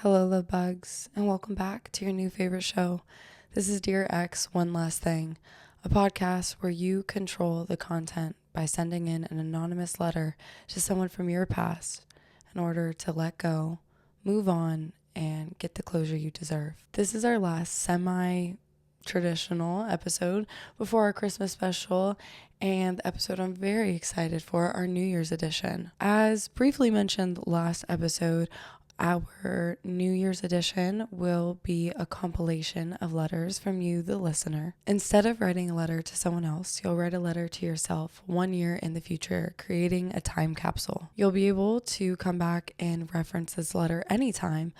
Hello, love bugs, and welcome back to your new favorite show. This is Dear X One Last Thing, a podcast where you control the content by sending in an anonymous letter to someone from your past in order to let go, move on, and get the closure you deserve. This is our last semi-traditional episode before our Christmas special and the episode I'm very excited for, our New Year's edition. As briefly mentioned last episode, our New Year's edition will be a compilation of letters from you, the listener. Instead of writing a letter to someone else, you'll write a letter to yourself 1 year in the future, creating a time capsule. You'll be able to come back and reference this letter anytime,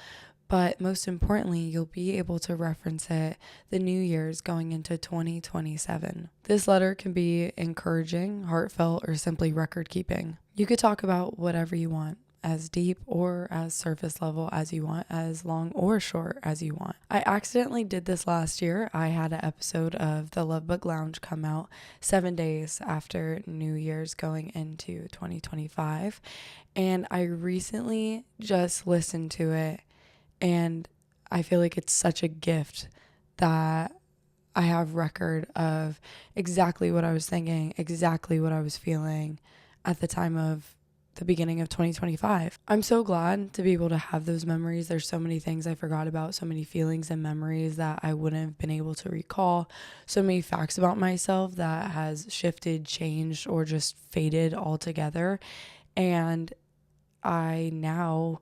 but most importantly, you'll be able to reference it the New Year's going into 2027. This letter can be encouraging, heartfelt, or simply record keeping. You could talk about whatever you want, as deep or as surface level as you want, as long or short as you want. I accidentally did this last year. I had an episode of the Love Book Lounge come out 7 days after New Year's going into 2025. And I recently just listened to it, and I feel like it's such a gift that I have record of exactly what I was thinking, exactly what I was feeling at the time of the beginning of 2025. I'm so glad to be able to have those memories. There's so many things I forgot about, so many feelings and memories that I wouldn't have been able to recall, so many facts about myself that has shifted, changed, or just faded altogether. And I now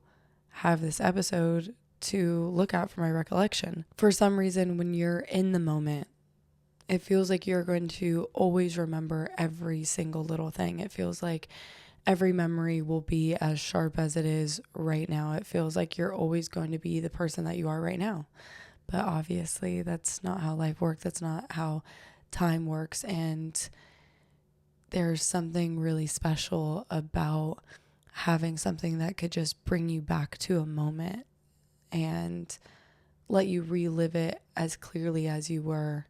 have this episode to look at for my recollection. For some reason, when you're in the moment, it feels like you're going to always remember every single little thing. It feels like every memory will be as sharp as it is right now. It feels like you're always going to be the person that you are right now. But obviously, that's not how life works. That's not how time works. And there's something really special about having something that could just bring you back to a moment and let you relive it as clearly as you were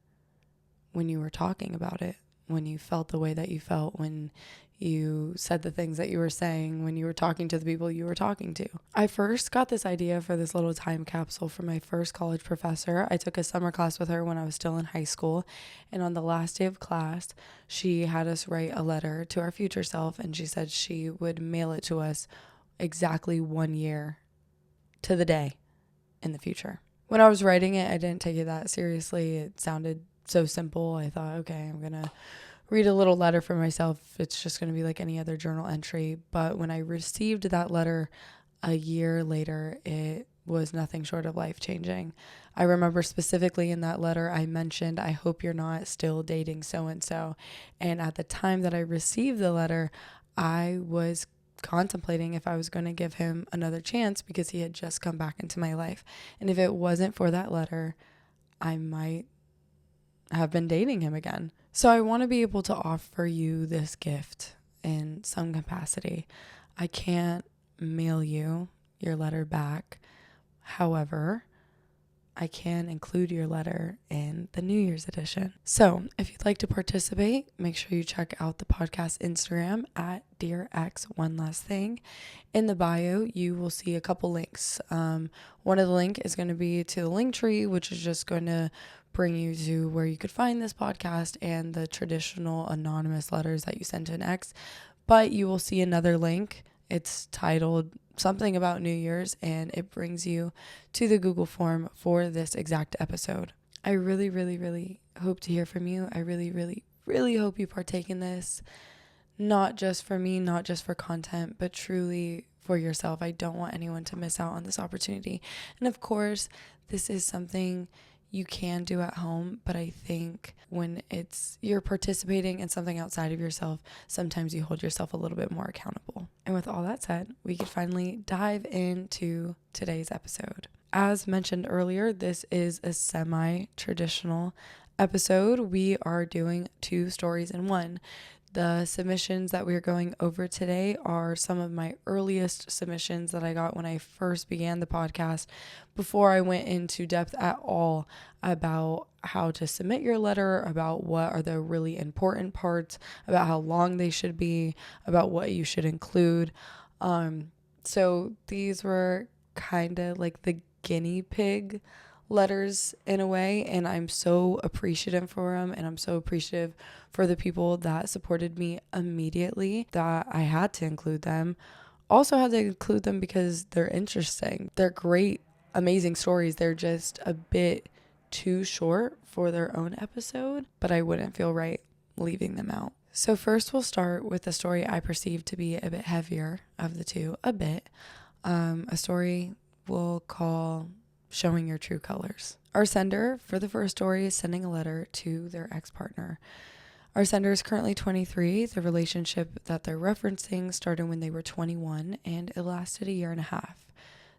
when you were talking about it, when you felt the way that you felt, when you said the things that you were saying, when you were talking to the people you were talking to. I first got this idea for this little time capsule from my first college professor. I took a summer class with her when I was still in high school, and on the last day of class, she had us write a letter to our future self, and she said she would mail it to us exactly 1 year to the day in the future. When I was writing it, I didn't take it that seriously. It sounded so simple. I thought, okay, I'm gonna read a little letter for myself. It's just going to be like any other journal entry. But when I received that letter a year later, it was nothing short of life-changing. I remember specifically in that letter, I mentioned, I hope you're not still dating so-and-so. And at the time that I received the letter, I was contemplating if I was going to give him another chance because he had just come back into my life. And if it wasn't for that letter, I might have been dating him again. So I want to be able to offer you this gift in some capacity. I can't mail you your letter back. However, I can include your letter in the New Year's edition. So if you'd like to participate, make sure you check out the podcast Instagram at Dear X One Last Thing. In the bio, you will see a couple links. One of the link is going to be to the link tree, which is just going to bring you to where you could find this podcast and the traditional anonymous letters that you send to an ex. But you will see another link. It's titled something about New Year's, and it brings you to the Google form for this exact episode. I really, really, really hope to hear from you. I really, really, really hope you partake in this. Not just for me, not just for content, but truly for yourself. I don't want anyone to miss out on this opportunity. And of course, this is something you can do at home, but I think when you're participating in something outside of yourself, sometimes you hold yourself a little bit more accountable. And with all that said, we could finally dive into today's episode. As mentioned earlier, this is a semi-traditional episode. We are doing 2 stories in one. The submissions that we're going over today are some of my earliest submissions that I got when I first began the podcast, before I went into depth at all about how to submit your letter, about what are the really important parts, about how long they should be, about what you should include. So these were kind of like the guinea pig letters in a way, and I'm so appreciative for them, and I'm so appreciative for the people that supported me immediately that I had to include them. Also had to include them because they're interesting. They're great, amazing stories. They're just a bit too short for their own episode, but I wouldn't feel right leaving them out. So first we'll start with the story I perceive to be a bit heavier of the two, a bit. A story we'll call Showing Your True Colors. Our sender for the first story is sending a letter to their ex-partner. Our sender is currently 23. The relationship that they're referencing started when they were 21, and it lasted a year and a half.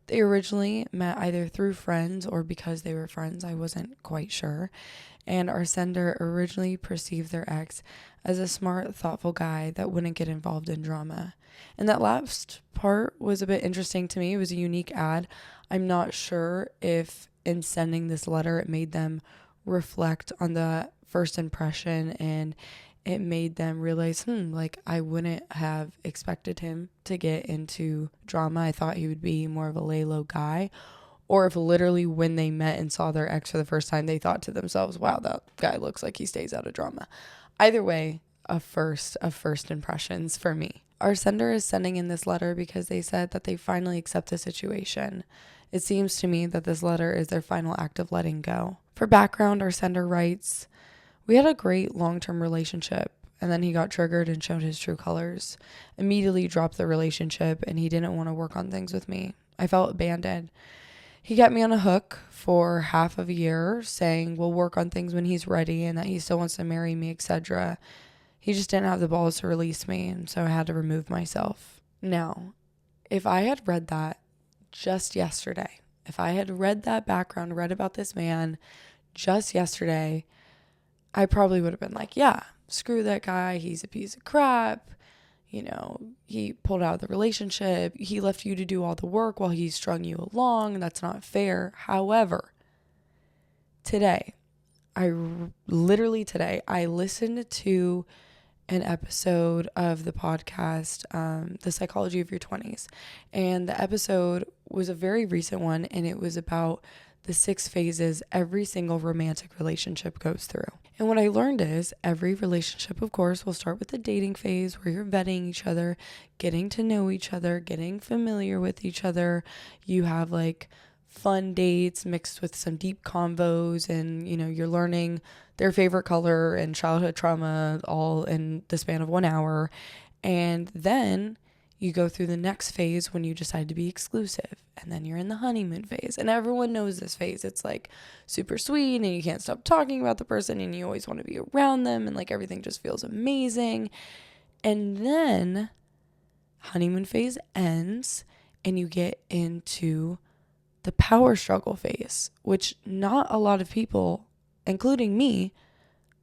They originally met either through friends or because they were friends. I wasn't quite sure. And our sender originally perceived their ex as a smart, thoughtful guy that wouldn't get involved in drama. And that last part was a bit interesting to me. It was a unique ad. I'm not sure if in sending this letter it made them reflect on the first impression and it made them realize, like I wouldn't have expected him to get into drama. I thought he would be more of a lay low guy. Or if literally when they met and saw their ex for the first time, they thought to themselves, wow, that guy looks like he stays out of drama. Either way, a first impressions for me. Our sender is sending in this letter because they said that they finally accept the situation. It seems to me that this letter is their final act of letting go. For background, our sender writes, we had a great long-term relationship, and then he got triggered and showed his true colors. Immediately dropped the relationship, and he didn't want to work on things with me. I felt abandoned. He got me on a hook for half of a year, saying we'll work on things when he's ready and that he still wants to marry me, etc. He just didn't have the balls to release me, and so I had to remove myself. Now, if I had read that just yesterday, if I had read that background, read about this man just yesterday, I probably would have been like, yeah, screw that guy. He's a piece of crap. You know, he pulled out of the relationship. He left you to do all the work while he strung you along. That's not fair. However, today, I listened to an episode of the podcast, The Psychology of Your 20s. And the episode was a very recent one, and it was about the 6 phases every single romantic relationship goes through. And what I learned is every relationship, of course, will start with the dating phase where you're vetting each other, getting to know each other, getting familiar with each other. You have like fun dates mixed with some deep convos, and you're learning their favorite color and childhood trauma all in the span of 1 hour. And then you go through the next phase when you decide to be exclusive, and then you're in the honeymoon phase, and everyone knows this phase. It's like super sweet and you can't stop talking about the person and you always want to be around them, and like everything just feels amazing. And then honeymoon phase ends and you get into the power struggle phase, which not a lot of people, including me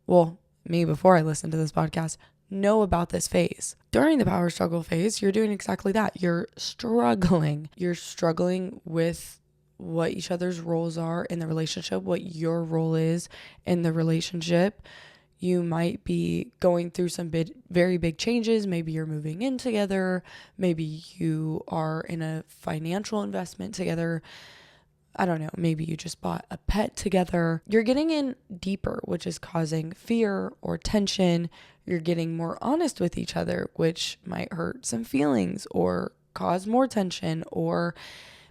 before I listened to this podcast, know about this phase. During the power struggle phase, you're doing exactly that. You're struggling. You're struggling with what each other's roles are in the relationship, what your role is in the relationship. You might be going through some very big changes. Maybe you're moving in together. Maybe you are in a financial investment together. I don't know, maybe you just bought a pet together. You're getting in deeper, which is causing fear or tension. You're getting more honest with each other, which might hurt some feelings or cause more tension or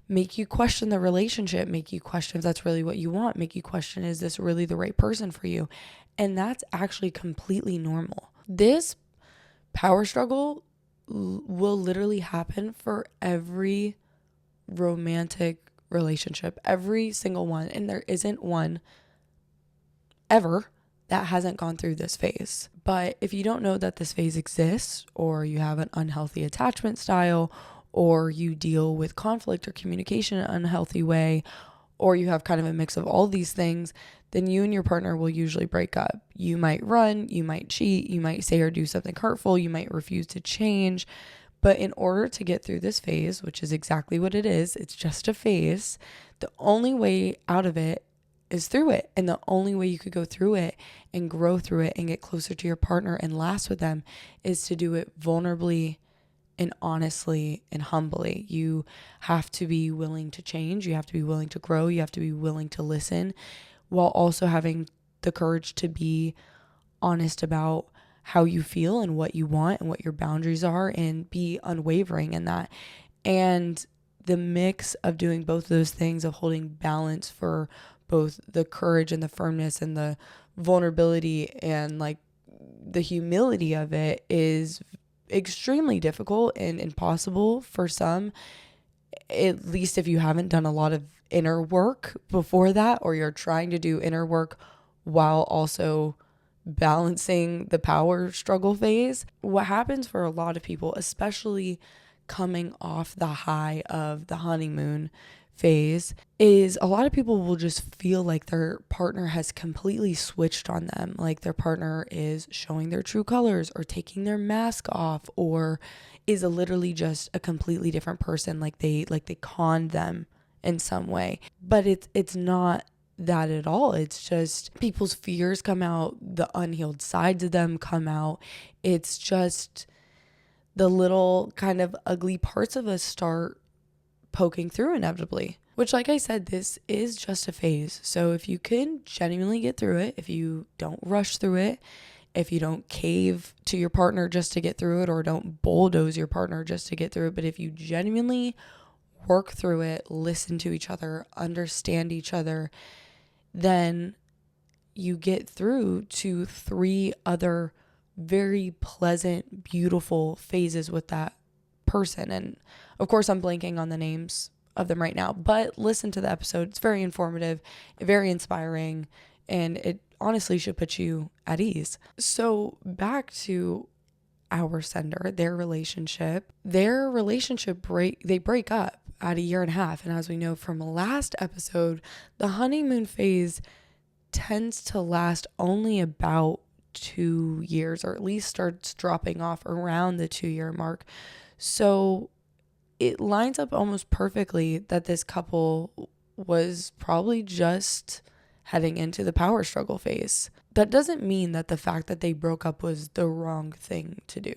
make you question the relationship, make you question if that's really what you want, make you question, is this really the right person for you? And that's actually completely normal. This power struggle will literally happen for every romantic relationship, every single one, and there isn't one ever that hasn't gone through this phase. But if you don't know that this phase exists, or you have an unhealthy attachment style, or you deal with conflict or communication in an unhealthy way, or you have kind of a mix of all these things, then you and your partner will usually break up. You might run, you might cheat, you might say or do something hurtful, you might refuse to change. But in order to get through this phase, which is exactly what it is, it's just a phase, the only way out of it is through it. And the only way you could go through it and grow through it and get closer to your partner and last with them is to do it vulnerably and honestly and humbly. You have to be willing to change. You have to be willing to grow. You have to be willing to listen, while also having the courage to be honest about how you feel and what you want and what your boundaries are, and be unwavering in that. And the mix of doing both of those things, of holding balance for both the courage and the firmness and the vulnerability and like the humility of it, is extremely difficult and impossible for some, at least if you haven't done a lot of inner work before that, or you're trying to do inner work while also balancing the power struggle phase. What happens for a lot of people, especially coming off the high of the honeymoon phase, is a lot of people will just feel like their partner has completely switched on them. Like their partner is showing their true colors or taking their mask off, or is literally just a completely different person. Like they conned them in some way. But it's not that at all. It's just people's fears come out, the unhealed sides of them come out. It's just the little kind of ugly parts of us start poking through inevitably, which, like I said, this is just a phase. So if you can genuinely get through it, if you don't rush through it, if you don't cave to your partner just to get through it, or don't bulldoze your partner just to get through it, but if you genuinely work through it, listen to each other, understand each other, then you get through to 3 other very pleasant, beautiful phases with that person. And of course, I'm blanking on the names of them right now, but listen to the episode. It's very informative, very inspiring, and it honestly should put you at ease. So back to our sender, their relationship they break up at 1.5 years. And as we know from last episode, the honeymoon phase tends to last only about 2 years, or at least starts dropping off around the 2-year mark. So it lines up almost perfectly that this couple was probably just heading into the power struggle phase. That doesn't mean that the fact that they broke up was the wrong thing to do.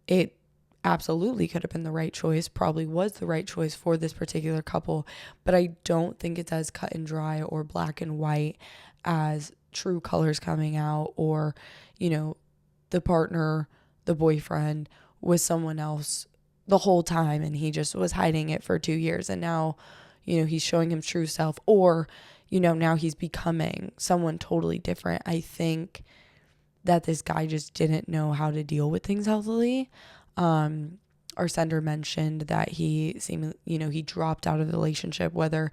It absolutely could have been the right choice, probably was the right choice for this particular couple, but I don't think it's as cut and dry or black and white as true colors coming out, or, the partner, the boyfriend was someone else the whole time and he just was hiding it for 2 years, and now, he's showing him true self, or, now he's becoming someone totally different. I think that this guy just didn't know how to deal with things healthily. Our sender mentioned that he dropped out of the relationship, whether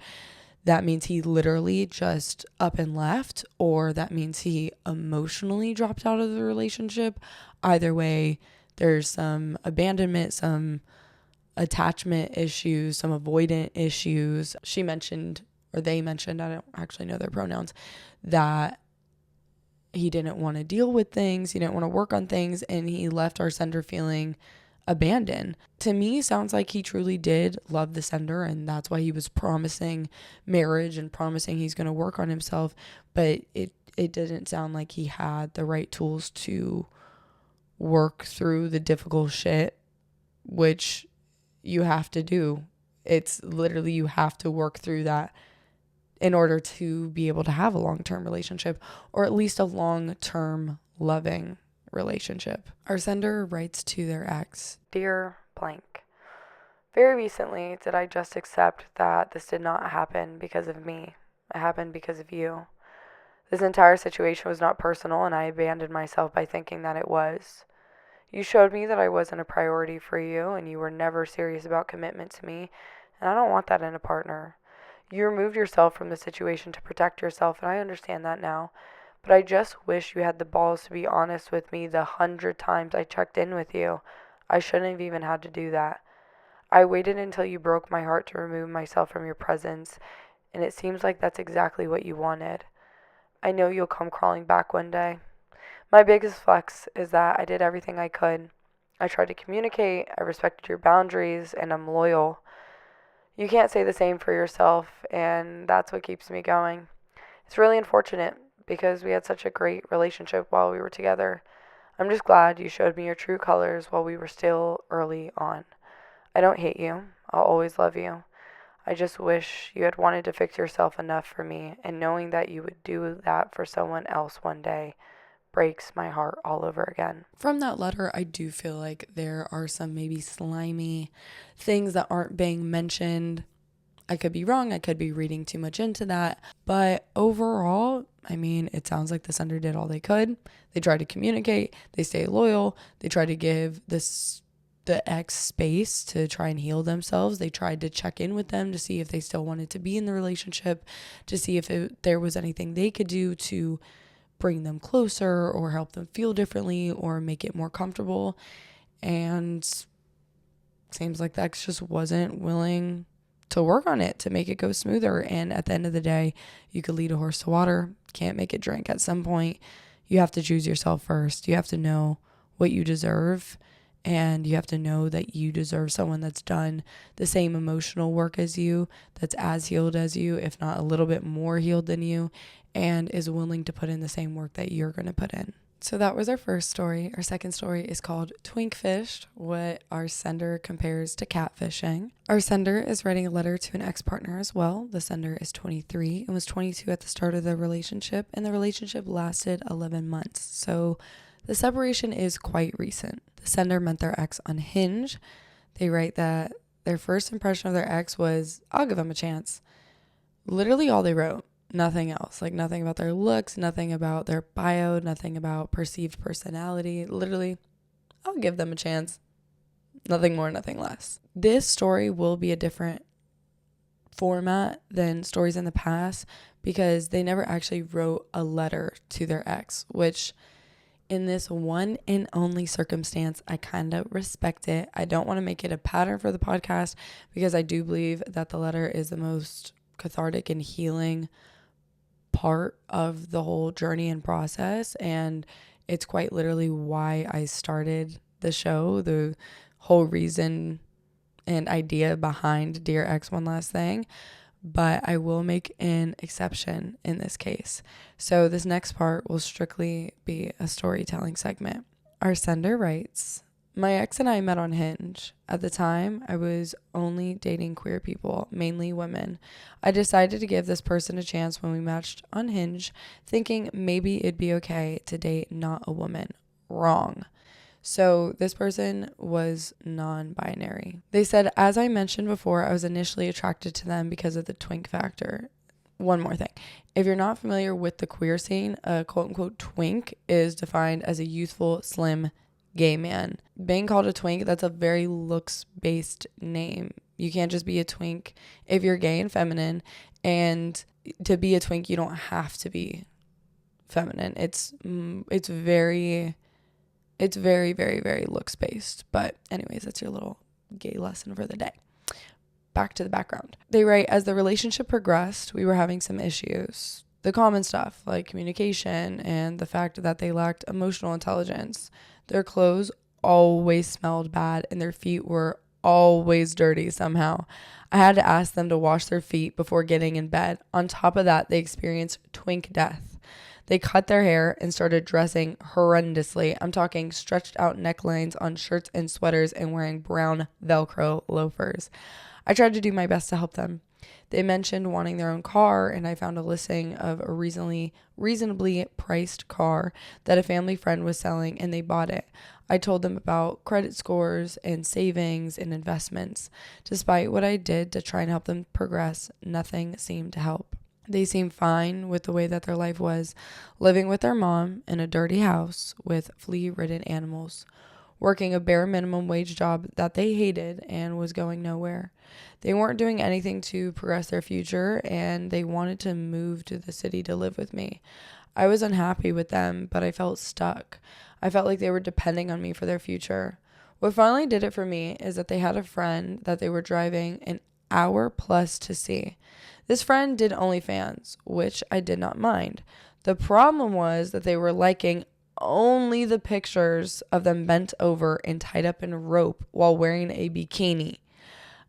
that means he literally just up and left, or that means he emotionally dropped out of the relationship. Either way, there's some abandonment, some attachment issues, some avoidant issues. She mentioned, or they mentioned, I don't actually know their pronouns, that he didn't want to deal with things, he didn't want to work on things, and he left our sender feeling abandoned. To me, sounds like he truly did love the sender, and that's why he was promising marriage and promising he's going to work on himself, but it didn't sound like he had the right tools to work through the difficult shit, which you have to do. It's literally, you have to work through that in order to be able to have a long-term relationship, or at least a long-term loving relationship. Our sender writes to their ex, "Dear blank, very recently did I just accept that this did not happen because of me. It happened because of you. This entire situation was not personal, and I abandoned myself by thinking that it was. You showed me that I wasn't a priority for you, and you were never serious about commitment to me, and I don't want that in a partner. You removed yourself from the situation to protect yourself, and I understand that now. But I just wish you had the balls to be honest with me the 100 times I checked in with you. I shouldn't have even had to do that. I waited until you broke my heart to remove myself from your presence, and it seems like that's exactly what you wanted. I know you'll come crawling back one day. My biggest flex is that I did everything I could. I tried to communicate, I respected your boundaries, and I'm loyal. You can't say the same for yourself, and that's what keeps me going. It's really unfortunate because we had such a great relationship while we were together. I'm just glad you showed me your true colors while we were still early on. I don't hate you. I'll always love you. I just wish you had wanted to fix yourself enough for me, and knowing that you would do that for someone else one day breaks my heart all over again. From that letter, I do feel like there are some maybe slimy things that aren't being mentioned. I could be wrong. I could be reading too much into that. But overall, I mean, it sounds like the sender did all they could. They tried to communicate. They stayed loyal. They tried to give the ex space to try and heal themselves. They tried to check in with them to see if they still wanted to be in the relationship, to see if there was anything they could do to bring them closer or help them feel differently or make it more comfortable. And seems like the ex just wasn't willing to work on it to make it go smoother. And at the end of the day, you could lead a horse to water, can't make it drink. At some point, you have to choose yourself first. You have to know what you deserve, and you have to know that you deserve someone that's done the same emotional work as you, that's as healed as you, if not a little bit more healed than you, and is willing to put in the same work that you're going to put in. So that was our first story. Our second story is called Twinkfished, what our sender compares to catfishing. Our sender is writing a letter to an ex-partner as well. The sender is 23 and was 22 at the start of the relationship, and the relationship lasted 11 months. So the separation is quite recent. The sender met their ex on Hinge. They write that their first impression of their ex was, I'll give them a chance. Literally all they wrote. Nothing else. Like nothing about their looks, nothing about their bio, nothing about perceived personality. Literally, I'll give them a chance. Nothing more, nothing less. This story will be a different format than stories in the past because they never actually wrote a letter to their ex, which in this one and only circumstance, I kind of respect it. I don't want to make it a pattern for the podcast because I do believe that the letter is the most cathartic and healing part of the whole journey and process, and it's quite literally why I started the show, the whole reason and idea behind Dear Ex One Last Thing. But I will make an exception in this case. So this next part will strictly be a storytelling segment. Our sender writes, my ex and I met on Hinge. At the time, I was only dating queer people, mainly women. I decided to give this person a chance when we matched on Hinge, thinking maybe it'd be okay to date not a woman. Wrong. So this person was non-binary. They said, as I mentioned before, I was initially attracted to them because of the twink factor. One more thing. If you're not familiar with the queer scene, a quote-unquote twink is defined as a youthful, slim, gay man. Being called a twink, that's a very looks-based name. You can't just be a twink if you're gay and feminine. And to be a twink, you don't have to be feminine. It's very, very, very looks-based. But anyways, that's your little gay lesson for the day. Back to the background. They write, as the relationship progressed, we were having some issues. The common stuff like communication and the fact that they lacked emotional intelligence. Their clothes always smelled bad and their feet were always dirty somehow. I had to ask them to wash their feet before getting in bed. On top of that, they experienced twink death. They cut their hair and started dressing horrendously. I'm talking stretched out necklines on shirts and sweaters and wearing brown Velcro loafers. I tried to do my best to help them. They mentioned wanting their own car, and I found a listing of a reasonably priced car that a family friend was selling, and they bought it. I told them about credit scores and savings and investments. Despite what I did to try and help them progress, nothing seemed to help. They seemed fine with the way that their life was, living with their mom in a dirty house with flea-ridden animals, working a bare minimum wage job that they hated and was going nowhere. They weren't doing anything to progress their future, and they wanted to move to the city to live with me. I was unhappy with them, but I felt stuck. I felt like they were depending on me for their future. What finally did it for me is that they had a friend that they were driving an hour plus to see. This friend did OnlyFans, which I did not mind. The problem was that they were liking only the pictures of them bent over and tied up in rope while wearing a bikini.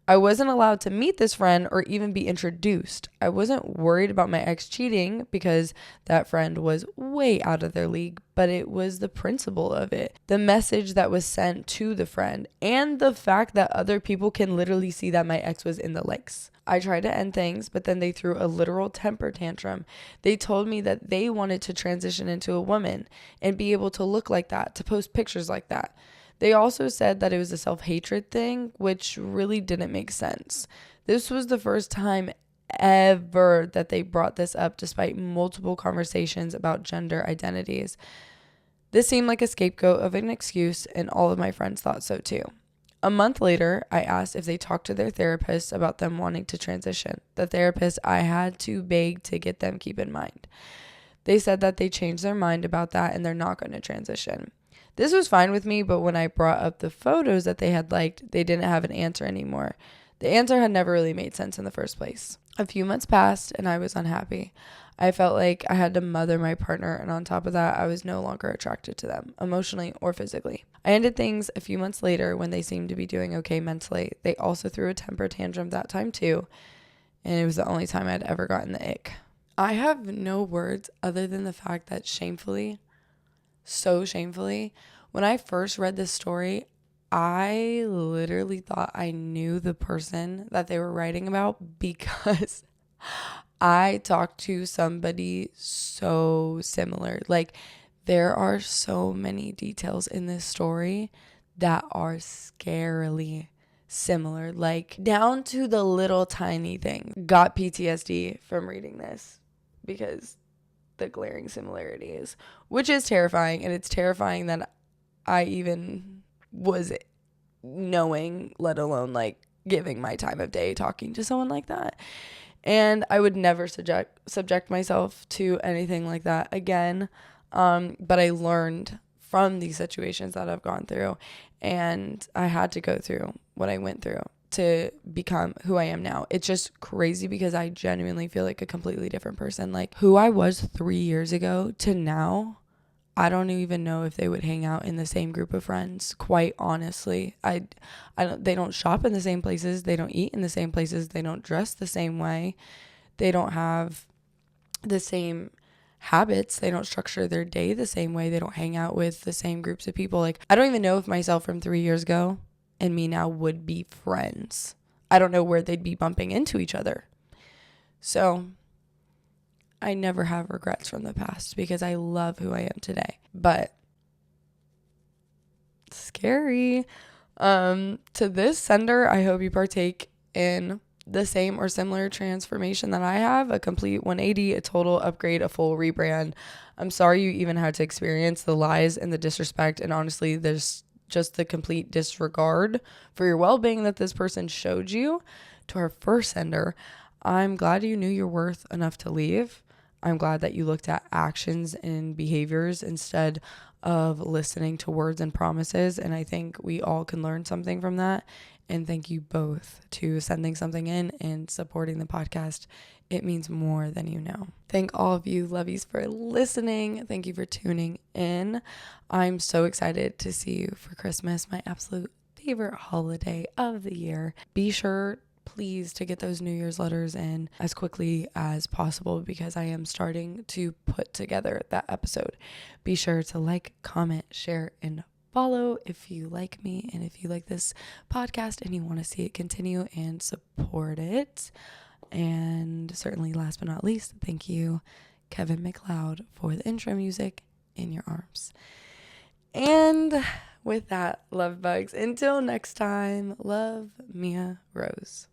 I wasn't allowed to meet this friend or even be introduced. I wasn't worried about my ex cheating because that friend was way out of their league, but it was the principle of it, the message that was sent to the friend, and the fact that other people can literally see that my ex was in the likes. I tried to end things, but then they threw a literal temper tantrum. They told me that they wanted to transition into a woman and be able to look like that, to post pictures like that. They also said that it was a self-hatred thing, which really didn't make sense. This was the first time ever that they brought this up despite multiple conversations about gender identities. This seemed like a scapegoat of an excuse, and all of my friends thought so too. A month later, I asked if they talked to their therapist about them wanting to transition. The therapist I had to beg to get them keep in mind. They said that they changed their mind about that and they're not going to transition. This was fine with me, but when I brought up the photos that they had liked, they didn't have an answer anymore. The answer had never really made sense in the first place. A few months passed and I was unhappy. I felt like I had to mother my partner, and on top of that, I was no longer attracted to them, emotionally or physically. I ended things a few months later when they seemed to be doing okay mentally. They also threw a temper tantrum that time too, and it was the only time I'd ever gotten the ick. I have no words other than the fact that shamefully, so shamefully, when I first read this story, I literally thought I knew the person that they were writing about because I talked to somebody so similar. Like, there are so many details in this story that are scarily similar, like down to the little tiny thing. Got PTSD from reading this because the glaring similarities, which is terrifying. And it's terrifying that I even was knowing, let alone like giving my time of day talking to someone like that. And I would never subject myself to anything like that again. But I learned from these situations that I've gone through, and I had to go through what I went through to become who I am now. It's just crazy because I genuinely feel like a completely different person. Like, who I was 3 years ago to now, I don't even know if they would hang out in the same group of friends, quite honestly. They don't shop in the same places. They don't eat in the same places. They don't dress the same way. They don't have the same habits. They don't structure their day the same way. They don't hang out with the same groups of people. Like, I don't even know if myself from 3 years ago and me now would be friends. I don't know where they'd be bumping into each other. So I never have regrets from the past because I love who I am today. But scary. To this sender, I hope you partake in the same or similar transformation that I have, a complete 180, a total upgrade, a full rebrand. I'm sorry you even had to experience the lies and the disrespect, and honestly, there's just the complete disregard for your well-being that this person showed you. To our first sender, I'm glad you knew your worth enough to leave. I'm glad that you looked at actions and behaviors instead of listening to words and promises. And I think we all can learn something from that. And thank you both to sending something in and supporting the podcast. It means more than you know. Thank all of you lovies for listening. Thank you for tuning in. I'm so excited to see you for Christmas, my absolute favorite holiday of the year. Be sure, please, to get those New Year's letters in as quickly as possible because I am starting to put together that episode. Be sure to like, comment, share, and follow if you like me and if you like this podcast and you want to see it continue and support it. And certainly last but not least, thank you, Kevin MacLeod, for the intro music, In Your Arms. And with that, love bugs, until next time, love, Mia Rose.